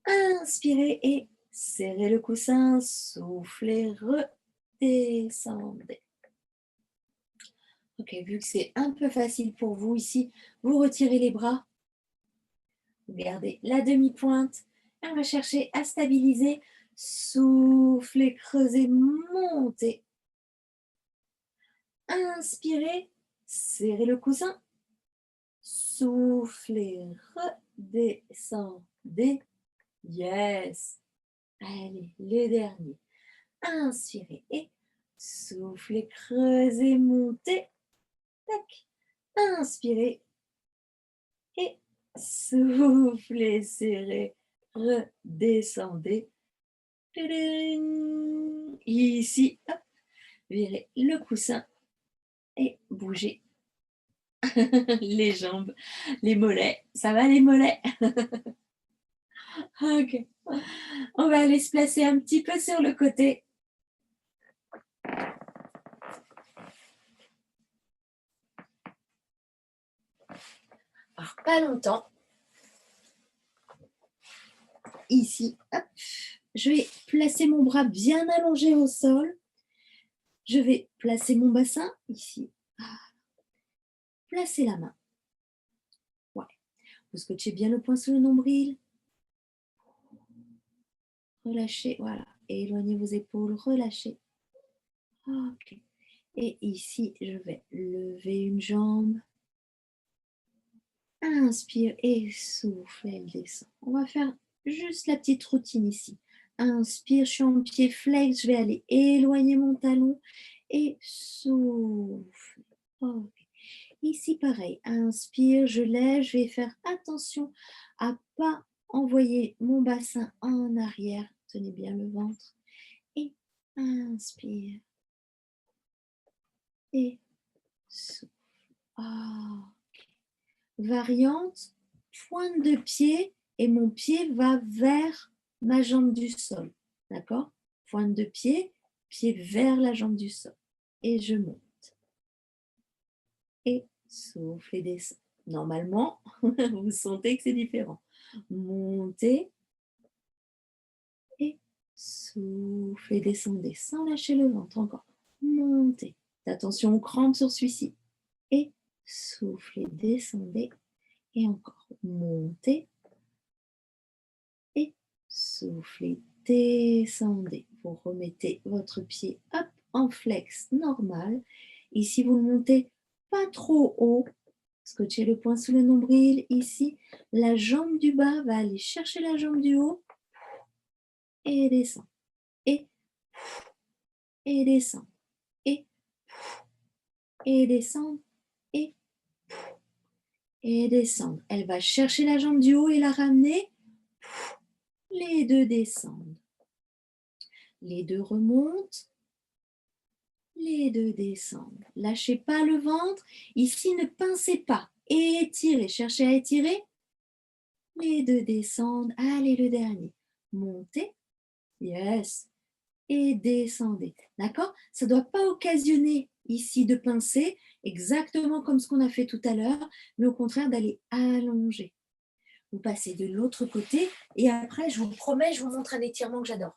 Inspirez et serrez le coussin, soufflez, redescendez. Ok, vu que c'est un peu facile pour vous ici, vous retirez les bras. Vous gardez la demi-pointe. On va chercher à stabiliser. Soufflez, creusez, montez. Inspirez, serrez le coussin. Soufflez, redescendez. Yes. Allez, le dernier. Inspirez et soufflez, creusez, montez. Tac. Inspirez et soufflez, serrez, redescendez. Ici, hop, virez le coussin et bougez les jambes, les mollets. Ça va les mollets? OK. On va aller se placer un petit peu sur le côté. Alors, pas longtemps. Ici, hop. Je vais placer mon bras bien allongé au sol. Je vais placer mon bassin ici. Placer la main. Ouais. Vous scotchez bien le poing sous le nombril. Relâchez, voilà. Et éloignez vos épaules, relâchez. OK. Et ici, je vais lever une jambe. Inspire et souffle, elle descend. On va faire juste la petite routine ici. Inspire, je suis en pied flex, je vais aller éloigner mon talon et souffle. OK. Ici, pareil. Inspire, je lève, je vais faire attention à ne pas envoyer mon bassin en arrière. Tenez bien le ventre. Et inspire. Et souffle. Ah. Variante, pointe de pied et mon pied va vers ma jambe du sol. D'accord? Pointe de pied, pied vers la jambe du sol. Et je monte. Et souffle et descends. Normalement, vous sentez que c'est différent. Montez et souffle et descendez sans lâcher le ventre. Encore. Montez. Attention aux crampes sur celui-ci. Et soufflez, descendez. Et encore. Montez. Et soufflez, descendez. Vous remettez votre pied hop, en flex normal. Ici, vous le montez pas trop haut. Scotchez le poing sous le nombril. Ici, la jambe du bas va aller chercher la jambe du haut et descend. Et descend. Et descend. Et descendre. Elle va chercher la jambe du haut et la ramener. Les deux descendent. Les deux remontent. Les deux descendent. Lâchez pas le ventre. Ici, ne pincez pas. Étirez. Cherchez à étirer. Les deux descendent. Allez, le dernier. Montez. Yes. Et descendez. D'accord? Ça ne doit pas occasionner ici de pincer, exactement comme ce qu'on a fait tout à l'heure, mais au contraire d'aller allonger. Vous passez de l'autre côté et après, je vous promets, je vous montre un étirement que j'adore.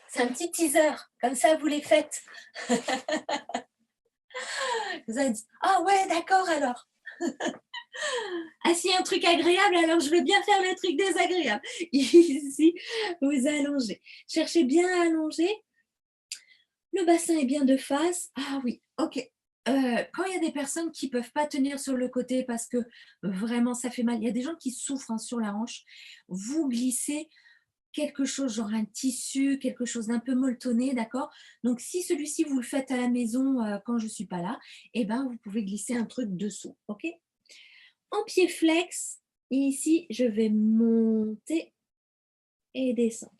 C'est un petit teaser, comme ça vous les faites. Vous allez dire, ah ouais, d'accord alors. Ah, s'il y a un truc agréable, alors je vais bien faire le truc désagréable. Ici, vous allongez. Cherchez bien à allonger. Le bassin est bien de face. Ah oui, ok. Quand il y a des personnes qui ne peuvent pas tenir sur le côté parce que vraiment ça fait mal, il y a des gens qui souffrent sur la hanche, vous glissez quelque chose, genre un tissu, quelque chose d'un peu molletonné, d'accord? Donc si celui-ci vous le faites à la maison quand je ne suis pas là, eh ben, vous pouvez glisser un truc dessous, ok? En pied flex, ici je vais monter et descendre.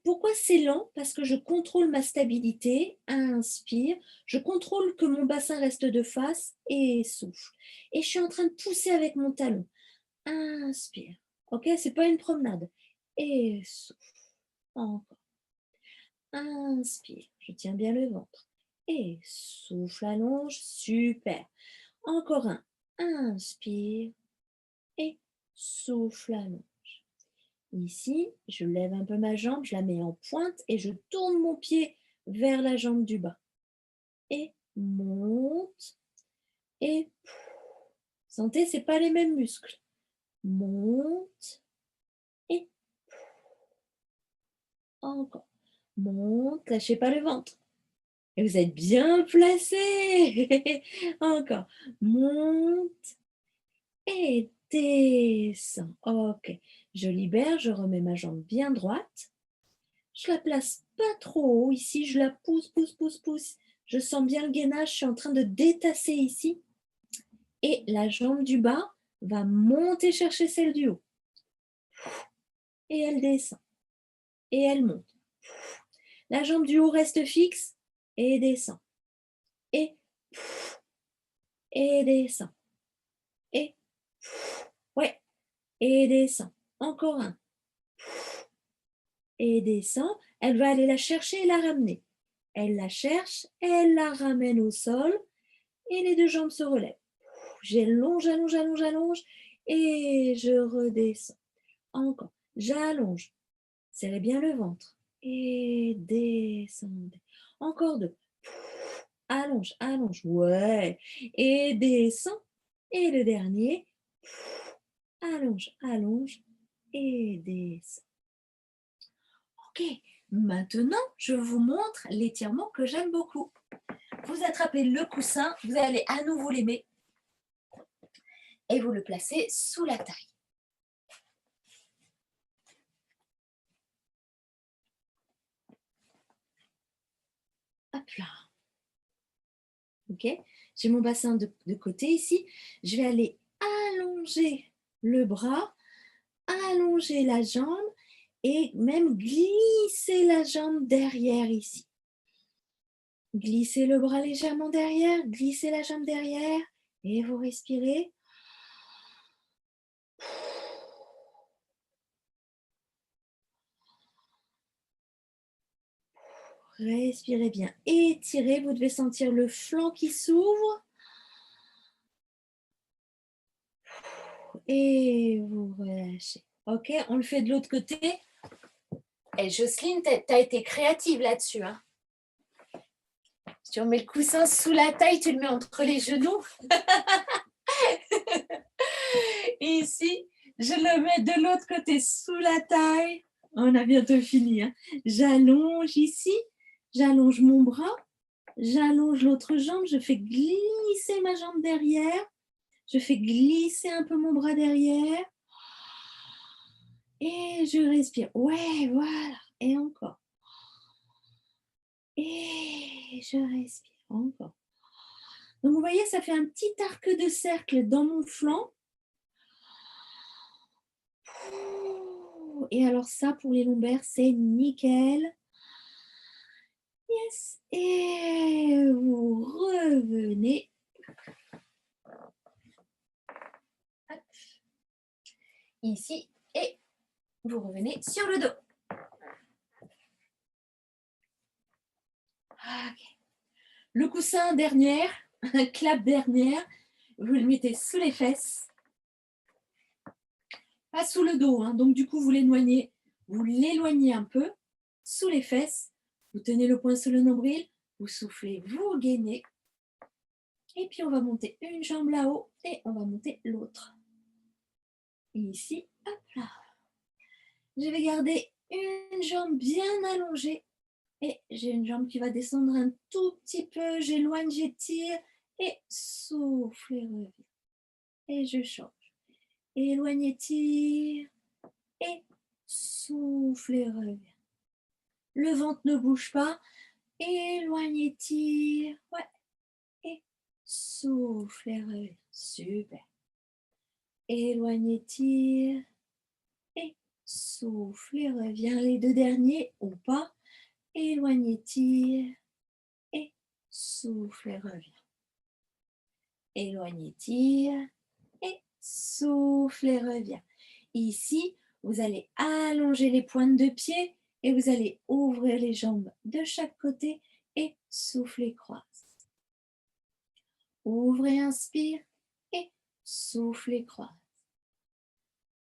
Pourquoi c'est lent? Parce que je contrôle ma stabilité, inspire, je contrôle que mon bassin reste de face et souffle. Et je suis en train de pousser avec mon talon. Inspire, ok? C'est pas une promenade. Et souffle. Encore. Inspire, je tiens bien le ventre. Et souffle, allonge, super. Encore un. Inspire et souffle, allonge. Ici, je lève un peu ma jambe, je la mets en pointe et je tourne mon pied vers la jambe du bas. Et monte. Et sentez, ce n'est pas les mêmes muscles. Monte. Et encore. Monte, lâchez pas le ventre. Et vous êtes bien placé. Encore. Monte. Et descend. Ok. Je libère, je remets ma jambe bien droite. Je la place pas trop haut. Ici, je la pousse, pousse, pousse, pousse. Je sens bien le gainage. Je suis en train de détasser ici. Et la jambe du bas va monter chercher celle du haut. Et elle descend. Et elle monte. La jambe du haut reste fixe et descend. Et descend. Et ouais. et descend. Encore un. Et descend. Elle va aller la chercher et la ramener. Elle la cherche, elle la ramène au sol et les deux jambes se relèvent. J'allonge, j'allonge, j'allonge, j'allonge et je redescends. Encore. J'allonge. Serrez bien le ventre. Et descendez. Encore deux. Allonge, allonge. Ouais. Et descend. Et le dernier. Allonge, allonge. Et descend. Ok. Maintenant, je vous montre l'étirement que j'aime beaucoup. Vous attrapez le coussin. Vous allez à nouveau l'aimer. Et vous le placez sous la taille. Hop là. Ok, j'ai mon bassin de côté ici. Je vais aller allonger le bras, allonger la jambe et même glisser la jambe derrière ici. Glissez le bras légèrement derrière, glissez la jambe derrière et vous respirez. Respirez bien, étirez, vous devez sentir le flanc qui s'ouvre. Et vous relâchez. Ok, on le fait de l'autre côté. Et Jocelyne, tu as été créative là-dessus. Hein. Tu remets le coussin sous la taille, tu le mets entre les genoux. Et ici, je le mets de l'autre côté sous la taille. On a bientôt fini. Hein. J'allonge ici, j'allonge mon bras, j'allonge l'autre jambe, je fais glisser ma jambe derrière, je fais glisser un peu mon bras derrière. Et je respire. Ouais, voilà. Et encore. Et je respire. Encore. Donc, vous voyez, ça fait un petit arc de cercle dans mon flanc. Et alors ça, pour les lombaires, c'est nickel. Yes. Et vous revenez. Hop. Ici. Et vous revenez sur le dos. Okay. Le coussin dernière, un clap dernière, vous le mettez sous les fesses. Pas sous le dos, hein. Donc du coup, vous l'éloignez un peu sous les fesses. Vous tenez le poing sur le nombril, vous soufflez, vous gainez. Et puis, on va monter une jambe là-haut et on va monter l'autre. Et ici, hop là. Je vais garder une jambe bien allongée et j'ai une jambe qui va descendre un tout petit peu. J'éloigne, j'étire et souffle et reviens. Et je change. Éloigne, étire et souffle et reviens. Le ventre ne bouge pas. Éloigne, étire. Ouais. Et souffle et reviens. Super. Éloigne, étire. Et souffle et reviens. Les deux derniers ou pas. Éloigne, étire. Et souffle et reviens. Éloigne, étire. Et souffle et reviens. Ici, vous allez allonger les pointes de pied et vous allez ouvrir les jambes de chaque côté et souffler, croise. Ouvrez, inspire et soufflez, croise.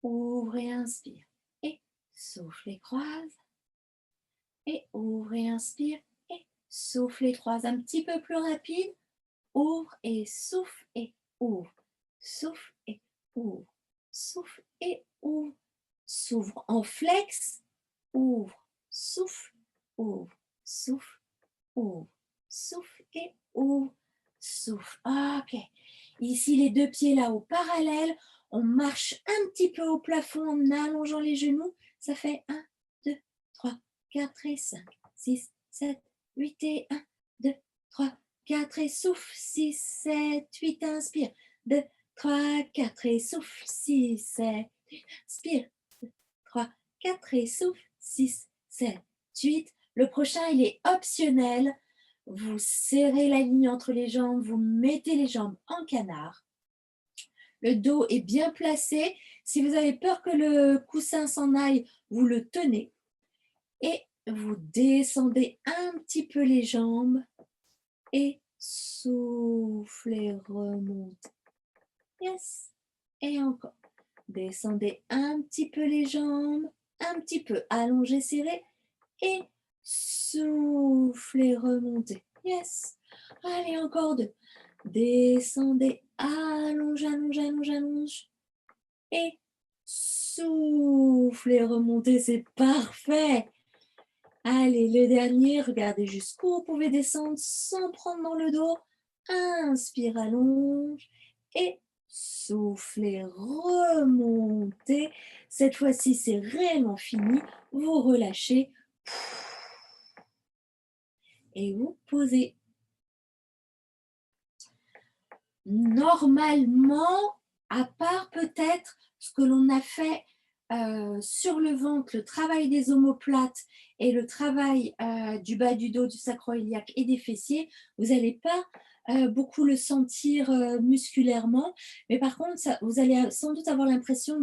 Ouvrez, inspire et soufflez, croise. Et ouvrez, inspire et soufflez, croise. Un petit peu plus rapide. Ouvre et souffle et ouvre. Souffle et ouvre. Souffle et ouvre. S'ouvre en flex. Ouvre. Souffle. Ouvre. Souffle. Ouvre. Souffle et ouvre. Souffle. Ok. Ici, les deux pieds là-haut parallèles. On marche un petit peu au plafond en allongeant les genoux. Ça fait 1, 2, 3, 4 et 5, 6, 7, 8 et 1, 2, 3, 4 et souffle. 6, 7, 8. Inspire. 2, 3, 4 et souffle. 6, 7, 8. Inspire. 2, 3, 4 et souffle. 6, 7, 8. Le prochain, il est optionnel. Vous serrez la ligne entre les jambes, vous mettez les jambes en canard. Le dos est bien placé. Si vous avez peur que le coussin s'en aille, vous le tenez et vous descendez un petit peu les jambes et soufflez, remontez. Yes. Et encore. Descendez un petit peu les jambes, un petit peu, allongez, serrez et soufflez, remontez. Yes. Allez, encore deux. Descendez, allonge, allonge, allonge, allonge. Et soufflez, remontez, c'est parfait. Allez, le dernier, regardez jusqu'où vous pouvez descendre sans prendre dans le dos. Inspire, allonge et soufflez, remontez. Cette fois-ci, c'est réellement fini. Vous relâchez et vous posez. Normalement, à part peut-être ce que l'on a fait sur le ventre, le travail des omoplates et le travail du bas du dos, du sacro-iliaque et des fessiers, vous n'allez pas beaucoup le sentir musculairement, mais par contre, vous allez sans doute avoir l'impression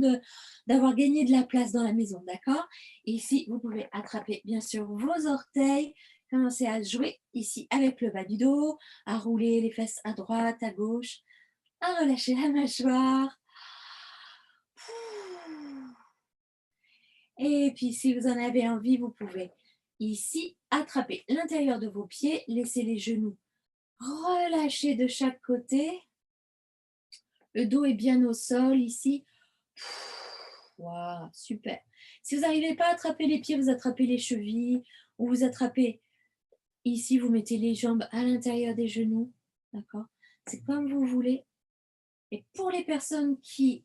d'avoir gagné de la place dans la maison, d'accord? Et ici, vous pouvez attraper bien sûr vos orteils, commencer à jouer ici avec le bas du dos, à rouler les fesses à droite, à gauche, à relâcher la mâchoire. Et puis, si vous en avez envie, vous pouvez ici attraper l'intérieur de vos pieds, laisser les genoux relâcher de chaque côté. Le dos est bien au sol ici. Wow, super. Si vous n'arrivez pas à attraper les pieds, vous attrapez les chevilles ou vous attrapez ici, vous mettez les jambes à l'intérieur des genoux. D'accord? C'est comme vous voulez. Et pour les personnes qui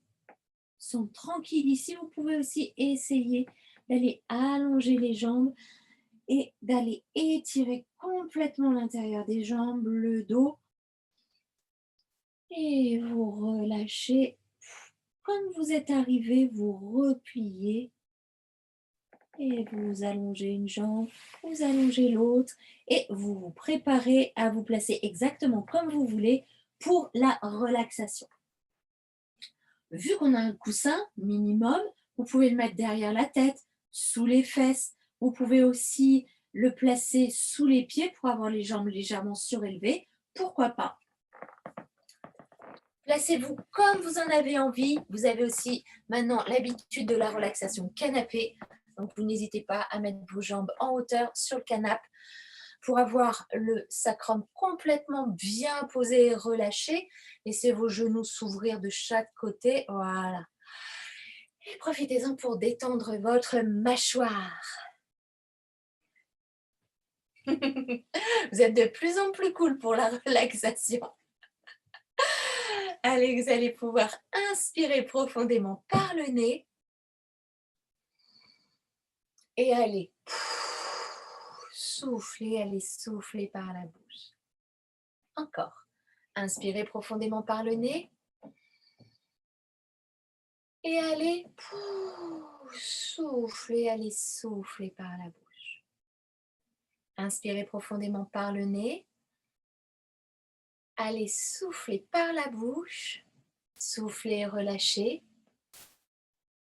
sont tranquilles ici, vous pouvez aussi essayer d'aller allonger les jambes et d'aller étirer complètement l'intérieur des jambes, le dos. Et vous relâchez. Comme vous êtes arrivé, vous repliez et vous allongez une jambe, vous allongez l'autre et vous vous préparez à vous placer exactement comme vous voulez pour la relaxation. Vu qu'on a un coussin minimum, vous pouvez le mettre derrière la tête, sous les fesses. Vous pouvez aussi le placer sous les pieds pour avoir les jambes légèrement surélevées. Pourquoi pas? Placez-vous comme vous en avez envie. Vous avez aussi maintenant l'habitude de la relaxation canapé. Donc, vous n'hésitez pas à mettre vos jambes en hauteur sur le canapé pour avoir le sacrum complètement bien posé et relâché. Laissez vos genoux s'ouvrir de chaque côté. Voilà. Et profitez-en pour détendre votre mâchoire. Vous êtes de plus en plus cool pour la relaxation. Allez, vous allez pouvoir inspirer profondément par le nez et allez souffler, allez souffler par la bouche. Encore. Inspirez profondément par le nez et allez souffler, allez souffler par la bouche. Inspirez profondément par le nez. Allez souffler par la bouche. Soufflez, relâchez.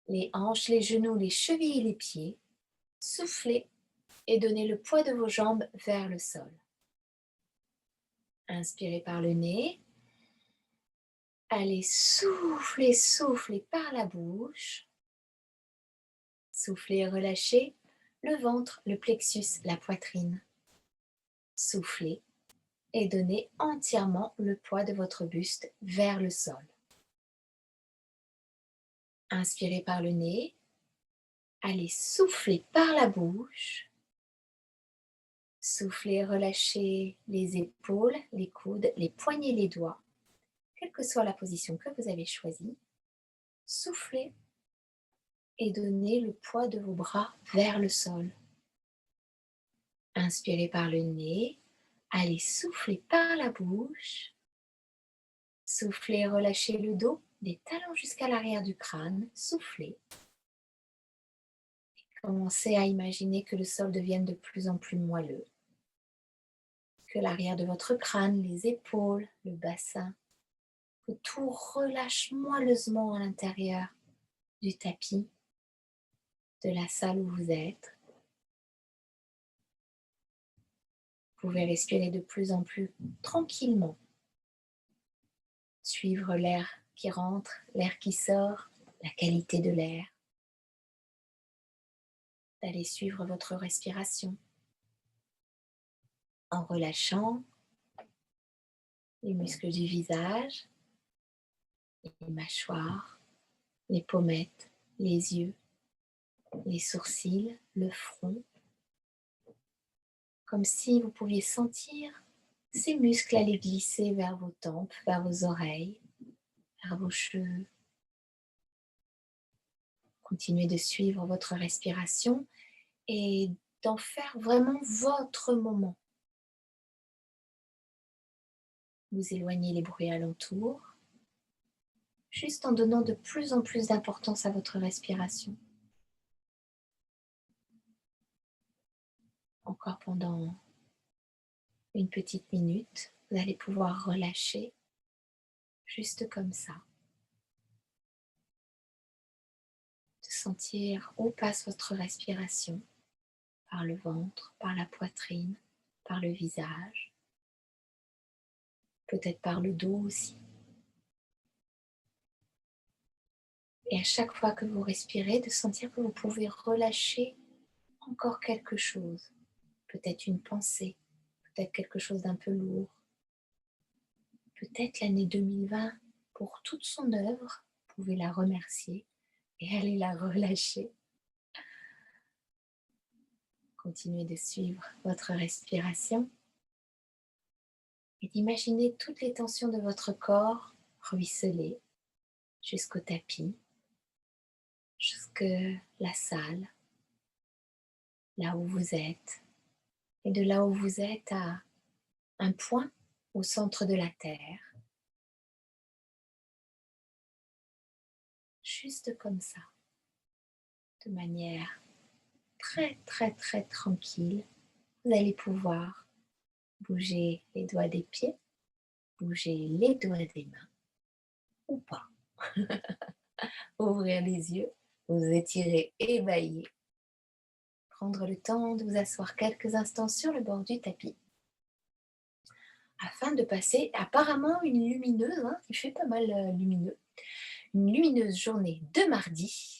Les hanches, les genoux, les chevilles et les pieds. Soufflez et donnez le poids de vos jambes vers le sol. Inspirez par le nez. Allez souffler, souffler par la bouche. Soufflez et relâchez le ventre, le plexus, la poitrine. Soufflez et donnez entièrement le poids de votre buste vers le sol. Inspirez par le nez. Allez souffler par la bouche. Soufflez et relâchez les épaules, les coudes, les poignets, les doigts. Quelle que soit la position que vous avez choisie, soufflez et donnez le poids de vos bras vers le sol. Inspirez par le nez, allez souffler par la bouche. Soufflez et relâchez le dos, des talons jusqu'à l'arrière du crâne. Soufflez. Et commencez à imaginer que le sol devienne de plus en plus moelleux. Que l'arrière de votre crâne, les épaules, le bassin, que tout relâche moelleusement à l'intérieur du tapis, de la salle où vous êtes. Vous pouvez respirer de plus en plus tranquillement, suivre l'air qui rentre, l'air qui sort, la qualité de l'air, d'aller suivre votre respiration en relâchant les muscles du visage, les mâchoires, les pommettes, les yeux, les sourcils, le front, comme si vous pouviez sentir ces muscles aller glisser vers vos tempes, vers vos oreilles, vers vos cheveux. Continuez de suivre votre respiration et d'en faire vraiment votre moment. Vous éloignez les bruits alentours, juste en donnant de plus en plus d'importance à votre respiration. Encore pendant une petite minute, vous allez pouvoir relâcher juste comme ça. De sentir où passe votre respiration, par le ventre, par la poitrine, par le visage, peut-être par le dos aussi. Et à chaque fois que vous respirez, de sentir que vous pouvez relâcher encore quelque chose, peut-être une pensée, peut-être quelque chose d'un peu lourd, peut-être l'année 2020 pour toute son œuvre, vous pouvez la remercier et aller la relâcher. Continuez de suivre votre respiration et d'imaginer toutes les tensions de votre corps ruisseler jusqu'au tapis, jusque la salle, là où vous êtes, et de là où vous êtes à un point au centre de la Terre, juste comme ça, de manière très très très tranquille. Vous allez pouvoir bouger les doigts des pieds, bouger les doigts des mains, ou pas. Ouvrir les yeux, vous étirer, ébahier. Prendre le temps de vous asseoir quelques instants sur le bord du tapis afin de passer apparemment une lumineuse, il fait pas mal lumineux, une lumineuse journée de mardi